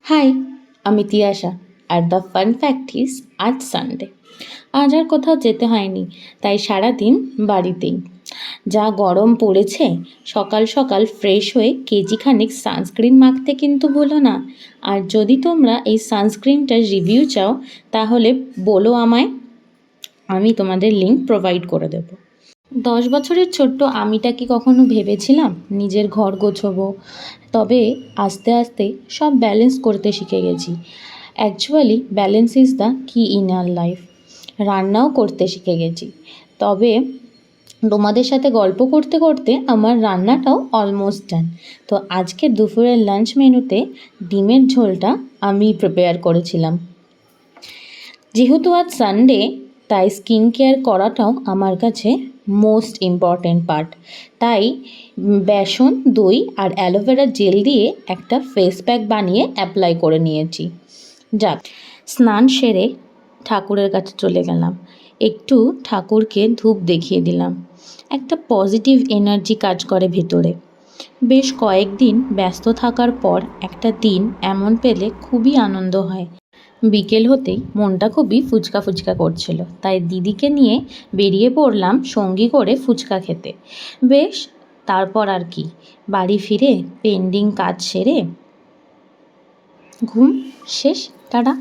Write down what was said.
High, আমি Tiyasha are the fun fact is আজ Sunday. আজ আর কোথাও যেতে হয়নি, তাই সারাদিন বাড়িতেই। যা গরম পড়েছে, সকাল সকাল ফ্রেশ হয়ে কেজিখানেক সানস্ক্রিন মাখতে কিন্তু ভুলো না। আর যদি তোমরা এই সানস্ক্রিনটার রিভিউ চাও তাহলে বলো আমায়, আমি তোমাদের লিঙ্ক প্রোভাইড করে দেবো। 10 বছরের ছোট্ট আমিটা কি কখনো ভেবেছিলাম নিজের ঘর গোছবো? তবে আস্তে আস্তে সব ব্যালেন্স করতে শিখে গেছি। অ্যাকচুয়ালি ব্যালেন্স ইজ দ্য কি ইন আওয়ার লাইফ। রান্নাও করতে শিখে গেছি। তবে তোমাদের সাথে গল্প করতে করতে আমার রান্নাটাও অলমোস্ট ডান। তো আজকের দুপুরের লাঞ্চ মেনুতে ডিমের ঝোলটা আমি প্রিপেয়ার করেছিলাম। যেহেতু আজ সানডে, তাই স্কিন কেয়ার করাটাও আমার কাছে মোস্ট ইম্পর্ট্যান্ট পার্ট। তাই বেসন, দই আর অ্যালোভেরা জেল দিয়ে একটা ফেস প্যাক বানিয়ে অ্যাপ্লাই করে নিয়েছি। যাক, স্নান সেরে ঠাকুরের কাছে চলে গেলাম। একটু ঠাকুরকে ধূপ দেখিয়ে দিলাম। একটা পজিটিভ এনার্জি কাজ করে ভেতরে। বেশ কয়েকদিন ব্যস্ত থাকার পর একটা দিন এমন পেলে খুবই আনন্দ হয়। বিকেল হতেই মনটা খুবই ফুচকা ফুচকা করছিল, তাই দিদিকে নিয়ে বেরিয়ে পড়লাম সঙ্গী করে ফুচকা খেতে। বেশ, তারপর আর কি, বাড়ি ফিরে পেন্ডিং কাজ সেরে ঘুম শেষ। টাটা।